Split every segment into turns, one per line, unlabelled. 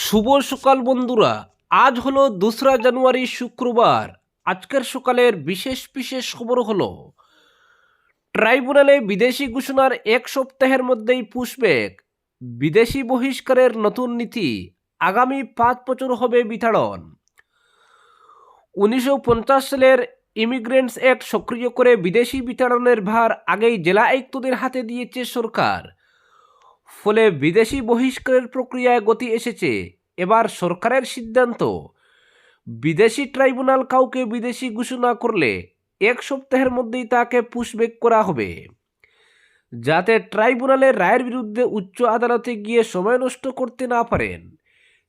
শুভ সকাল বন্ধুরা। আজ হলো 2রা জানুয়ারি শুক্রবার। আজকের সকালের বিশেষ বিশেষ খবর হলো ট্রাইব্যুনালে বিদেশি ঘোষণার এক সপ্তাহের মধ্যেই পুশব্যাক, বিদেশি বহিষ্কারের নতুন নীতি, আগামী 5 বছর হবে বিতাড়ন। 1950 সালের ইমিগ্রেন্টস অ্যাক্ট সক্রিয় করে বিদেশি বিতাড়নের ভার আগেই জেলা আয়ুক্তদের হাতে দিয়েছে সরকার। ফলে বিদেশি বহিষ্কারের প্রক্রিয়ায় গতি এসেছে। এবার সরকারের সিদ্ধান্ত, বিদেশি ট্রাইব্যুনাল কাউকে বিদেশি ঘোষণা করলে এক সপ্তাহের মধ্যেই তাকে পুশব্যাক করা হবে, যাতে ট্রাইব্যুনালের রায়ের বিরুদ্ধে উচ্চ আদালতে গিয়ে সময় নষ্ট করতে না পারেন।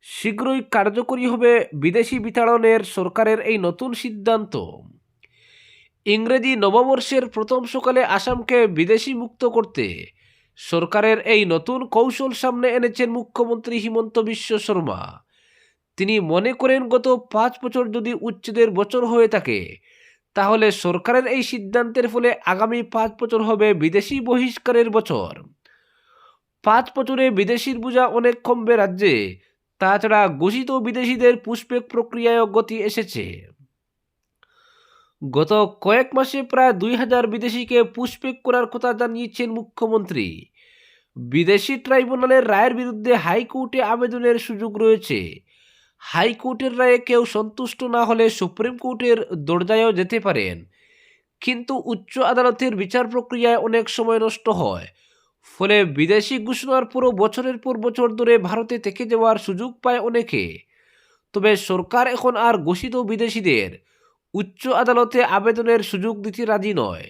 শীঘ্রই কার্যকরী হবে বিদেশি বিতাড়নের সরকারের এই নতুন সিদ্ধান্ত। ইংরেজি নববর্ষের প্রথম সকালে আসামকে বিদেশি মুক্ত করতে সরকারের এই নতুন কৌশল সামনে এনেছেন মুখ্যমন্ত্রী হিমন্ত বিশ্ব শর্মা। তিনি মনে করেন গত 5 বছর যদি উচ্ছেদের বছর হয়ে থাকে, তাহলে সরকারের এই সিদ্ধান্তের ফলে আগামী 5 বছর হবে বিদেশি বহিষ্কারের বছর। 5 বছরে বিদেশির বোঝা অনেক কমবে রাজ্যে। তাছাড়া ঘোষিত বিদেশিদের পুশব্যাক প্রক্রিয়ায় গতি এসেছে। গত কয়েক মাসে প্রায় 2000 বিদেশিকে পুশব্যাক করার কথা জানিয়েছেন মুখ্যমন্ত্রী। বিদেশি ট্রাইব্যুনালের রায়ের বিরুদ্ধে হাইকোর্টে আবেদনের সুযোগ রয়েছে। হাইকোর্টের রায়ে কেউ সন্তুষ্ট না হলে সুপ্রিম কোর্টের দরজায়ও যেতে পারেন। কিন্তু উচ্চ আদালতের বিচার প্রক্রিয়ায় অনেক সময় নষ্ট হয়। ফলে বিদেশি ঘোষণার পরও বছরের পর বছর ধরে ভারতে থেকে যাওয়ার সুযোগ পায় অনেকে। তবে সরকার এখন আর ঘোষিত বিদেশিদের উচ্চ আদালতে আবেদনের সুযোগ দিতে রাজি নয়।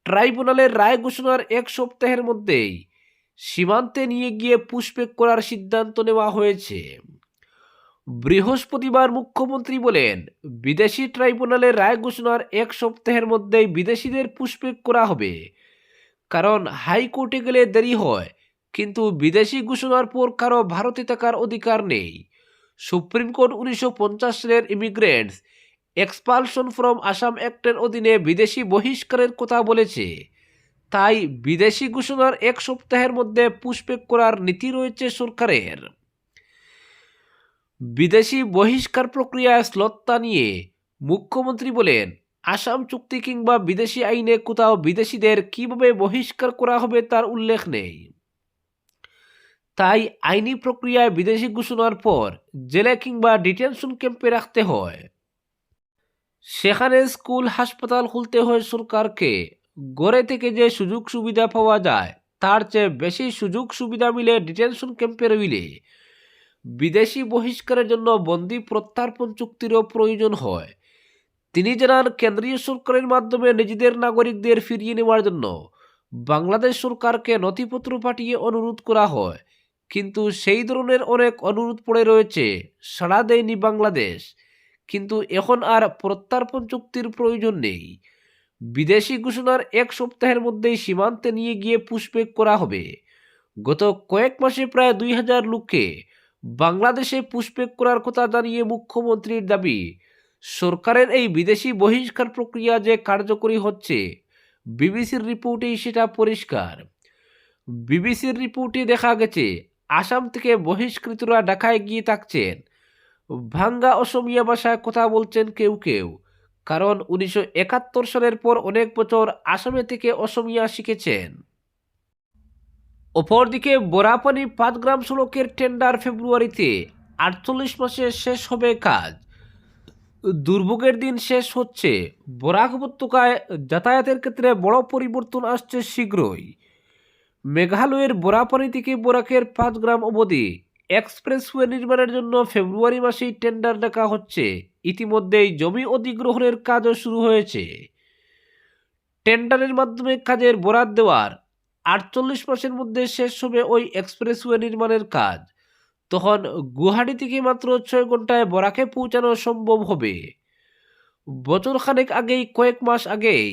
ট্রাইব্যুনালের রায় ঘোষণার এক সপ্তাহের মধ্যেই সীমান্তে নিয়ে গিয়ে পুশব্যাক করার সিদ্ধান্ত নেওয়া হয়েছে। বৃহস্পতিবার মুখ্যমন্ত্রী বলেন, বিদেশি ট্রাইব্যুনালের রায় ঘোষণার এক সপ্তাহের মধ্যেই বিদেশিদের পুশব্যাক করা হবে। কারণ হাইকোর্টে গেলে দেরি হয়, কিন্তু বিদেশি ঘোষণার পর কারো ভারতে থাকার অধিকার নেই। সুপ্রিম কোর্ট 1950 সালের ইমিগ্রেন্টস এক্সপালশন ফ্রম আসাম অ্যাক্টের অধীনে বিদেশি বহিষ্কারের কথা বলেছে। তাই বিদেশি ঘোষণার এক সপ্তাহের মধ্যে পুশব্যাক করার নীতি রয়েছে সরকারের। বিদেশি বহিষ্কার প্রক্রিয়ায় শ্লথতা নিয়ে মুখ্যমন্ত্রী বলেন, আসাম চুক্তি কিংবা বিদেশি আইনে কোথাও বিদেশিদের কিভাবে বহিষ্কার করা হবে তার উল্লেখ নেই। তাই আইনি প্রক্রিয়ায় বিদেশি ঘোষণার পর জেলে কিংবা ডিটেনশন ক্যাম্পে রাখতে হয়। সেখানে স্কুল হাসপাতাল খুলতে হয় সরকারকে। ঘরে থেকে যে সুযোগ সুবিধা পাওয়া যায় তার চেয়ে বেশি সুযোগ সুবিধা মিলে ডিটেনশন ক্যাম্পে রইলে। বিদেশি বহিষ্কারের জন্য বন্দি প্রত্যার্পণ চুক্তিরও প্রয়োজন হয়। তিনি জানান, কেন্দ্রীয় সরকারের মাধ্যমে নিজেদের নাগরিকদের ফিরিয়ে নেওয়ার জন্য বাংলাদেশ সরকারকে নথিপত্র পাঠিয়ে অনুরোধ করা হয়, কিন্তু সেই ধরনের অনেক অনুরোধ পড়ে রয়েছে, সাড়া দেয়নি বাংলাদেশ। কিন্তু এখন আর প্রত্যার্পণ চুক্তির প্রয়োজন নেই। বিদেশি ঘোষণার এক সপ্তাহের মধ্যেই সীমান্তে নিয়ে গিয়ে পুশব্যাক করা হবে। গত কয়েক মাসে প্রায় 2000 লোককে বাংলাদেশে পুশব্যাক করার কথা জানিয়ে মুখ্যমন্ত্রীর দাবি, সরকারের এই বিদেশি বহিষ্কার প্রক্রিয়া যে কার্যকরী হচ্ছে, বিবিসির রিপোর্টেই সেটা পরিষ্কার। বিবিসির রিপোর্টে দেখা গেছে, আসাম থেকে বহিষ্কৃতরা ঢাকায় গিয়ে থাকছেন। ভাঙ্গা অসমিয়া ভাষায় কথা বলছেন কেউ কেউ, কারণ 1971 সালের পর অনেক বছর আসামে থেকে অসমিয়া শিখেছেন। অপরদিকে বোরাপানি 5 গ্রাম সড়কের টেন্ডার ফেব্রুয়ারিতে, 48 মাসে শেষ হবে কাজ। দুর্ভোগের দিন শেষ হচ্ছে। বরাক উপত্যকায় যাতায়াতের ক্ষেত্রে বড় পরিবর্তন আসছে শীঘ্রই। মেঘালয়ের বোরাপানি থেকে বরাকের 5 গ্রাম অবধি এক্সপ্রেসওয়ে নির্মাণের জন্য ফেব্রুয়ারি মাসেই টেন্ডার ডাকা হচ্ছে। ইতিমধ্যেই জমি অধিগ্রহণের কাজও শুরু হয়েছে। টেন্ডারের মাধ্যমে কাজের বরাত দেওয়ার 48 মাসের মধ্যে শেষ হবে ওই এক্সপ্রেসওয়ে নির্মাণের কাজ। তখন গুয়াহাটি থেকে মাত্র 6 ঘন্টায় বরাকে পৌঁছানো সম্ভব হবে। বছরখানেক আগেই, কয়েক মাস আগেই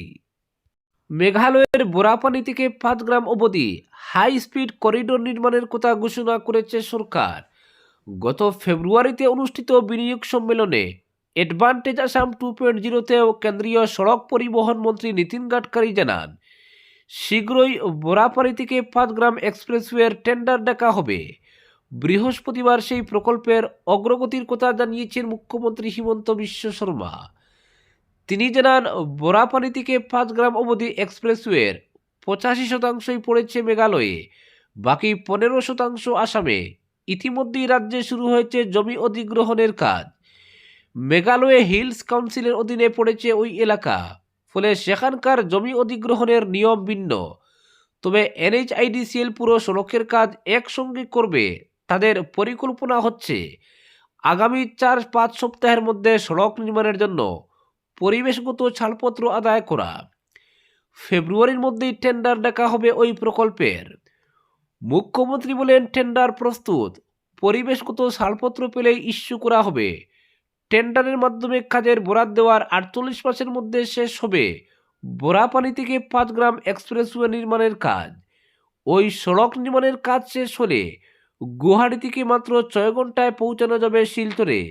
মেঘালয়ের বোরাপানি থেকে 5 গ্রাম অবধি হাই স্পিড করিডোর নির্মাণের কথা ঘোষণা করেছে সরকার। গত ফেব্রুয়ারিতে অনুষ্ঠিত বিনিয়োগ সম্মেলনে অ্যাডভান্টেজ আসাম 2.0তেও কেন্দ্রীয় সড়ক পরিবহন মন্ত্রী নীতিন গাডকারি জানান, শীঘ্রই বোরাপানি থেকে 5 গ্রাম এক্সপ্রেসওয়ের টেন্ডার ডাকা হবে। বৃহস্পতিবার সেই প্রকল্পের অগ্রগতির কথা জানিয়েছেন মুখ্যমন্ত্রী হিমন্ত বিশ্ব শর্মা। তিনি জানান, বোরাপানি থেকে 5 গ্রাম অবধি এক্সপ্রেসওয়ের 85% পড়েছে মেঘালয়ে, বাকি 15% আসামে। ইতিমধ্যেই রাজ্যে শুরু হয়েছে জমি অধিগ্রহণের কাজ। মেঘালয়ে হিলস কাউন্সিলের অধীনে পড়েছে ওই এলাকা, ফলে সেখানকার জমি অধিগ্রহণের নিয়ম ভিন্ন। তবে NHIDCL পুরো সড়কের কাজ একসঙ্গে করবে, তাদের পরিকল্পনা হচ্ছে আগামী 4-5 সপ্তাহের মধ্যে সড়ক নির্মাণের জন্য পরিবেশগত ছাড়পত্র আদায় করা। ফেব্রুয়ারির মধ্যেই টেন্ডার ডাকা হবে ওই প্রকল্পের। মুখ্যমন্ত্রী বলেন, টেন্ডার প্রস্তুত, পরিবেশগত ছাড়পত্র পেলেই ইস্যু করা হবে। টেন্ডারের মাধ্যমে কাজের বরাত দেওয়ার 48 মাসের মধ্যে শেষ হবে বোরাপানি থেকে 5 গ্রাম এক্সপ্রেসওয়ে নির্মাণের কাজ। ওই সড়ক নির্মাণের কাজ শেষ হলে গুয়াহাটি থেকে মাত্র 6 ঘন্টায় পৌঁছানো যাবে শিলচরে।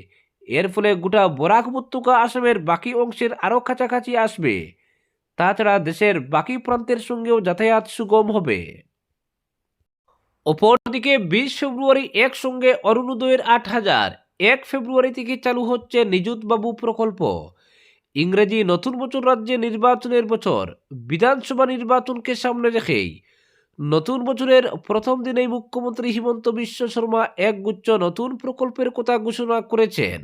এর ফলে গোটা বরাক উপত্যকা আসামের বাকি অংশের আরও কাছাকাছি আসবে। তাছাড়া দেশের বাকি প্রান্তের সঙ্গেও যাতায়াত সুগম হবে। অপরদিকে 20 ফেব্রুয়ারি একসঙ্গে অরুণোদয়ের 8,000। 1 ফেব্রুয়ারি থেকে চালু হচ্ছে নিযুত বাবু প্রকল্প। ইংরেজি নতুন বছর রাজ্যে নির্বাচনের বছর। বিধানসভা নির্বাচনকে সামনে রেখেই নতুন বছরের প্রথম দিনেই মুখ্যমন্ত্রী হিমন্ত বিশ্ব শর্মা একগুচ্ছ নতুন প্রকল্পের কথা ঘোষণা করেছেন।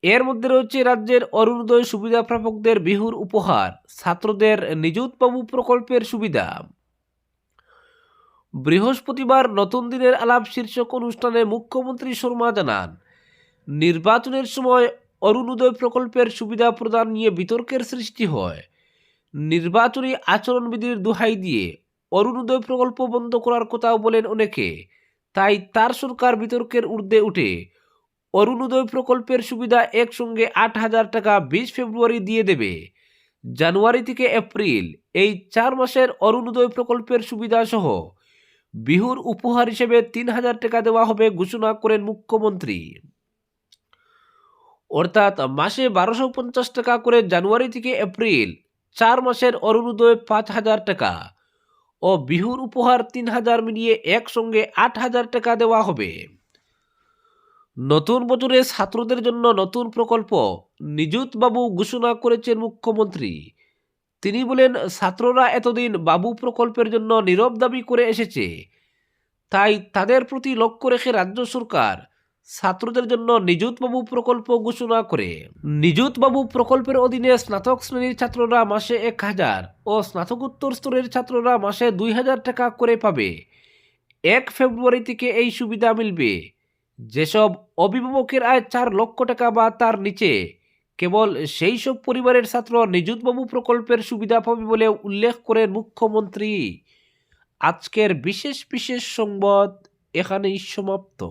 এর মধ্যে রয়েছে রাজ্যের অরুণোদয় সুবিধা প্রাপকদের বিহুর উপহার, ছাত্রদের নিযুত বাবু প্রকল্পের সুবিধা। বৃহস্পতিবার নতুন দিনের আলাপ শীর্ষক অনুষ্ঠানে মুখ্যমন্ত্রী শর্মা জানান, নির্বাচনের সময় অরুণোদয় প্রকল্পের সুবিধা প্রদান নিয়ে বিতর্কের সৃষ্টি হয়। নির্বাচনী আচরণবিধির দোহাই দিয়ে অরুণোদয় প্রকল্প বন্ধ করার কথাও বলেন অনেকে। তাই তার সরকার বিতর্কের ঊর্ধ্বে উঠে অরুণোদয় প্রকল্পের সুবিধা একসঙ্গে 8,000 টাকা 20 ফেব্রুয়ারি দিয়ে দেবে। জানুয়ারি থেকে এপ্রিল এই 4 মাসের অরুণোদয় প্রকল্পের সুবিধা সহ বিহুর উপহার হিসেবে 3,000 টাকা দেওয়া হবে ঘোষণা করেন মুখ্যমন্ত্রী। অর্থাৎ মাসে 1250 টাকা করে জানুয়ারি থেকে এপ্রিল 4 মাসের অরুণোদয় 5,000 টাকা ও বিহুর উপহার 3,000 মিলিয়ে একসঙ্গে 8,000 টাকা দেওয়া হবে। নতুন বছরে ছাত্রদের জন্য নতুন প্রকল্প নিযুত বাবু ঘোষণা করেছেন মুখ্যমন্ত্রী। তিনি বলেন, ছাত্ররা এতদিন বাবু প্রকল্পের জন্য নীরব দাবি করে এসেছে, তাই তাদের প্রতি লক্ষ্য রেখে রাজ্য সরকার ছাত্রদের জন্য নিযুত বাবু প্রকল্প ঘোষণা করে। নিযুত বাবু প্রকল্পের অধীনে স্নাতক শ্রেণীর ছাত্ররা মাসে 1,000 ও স্নাতকোত্তর স্তরের ছাত্ররা মাসে 2,000 টাকা করে পাবে। 1 ফেব্রুয়ারি থেকে এই সুবিধা মিলবে। যেসব অভিভাবকের আয় 4 লক্ষ টাকা বা তার নিচে, কেবল সেই সব পরিবারের ছাত্র নিযুত বাবু প্রকল্পের সুবিধা পাবে বলে উল্লেখ করেন মুখ্যমন্ত্রী। আজকের বিশেষ সংবাদ এখানেই সমাপ্ত।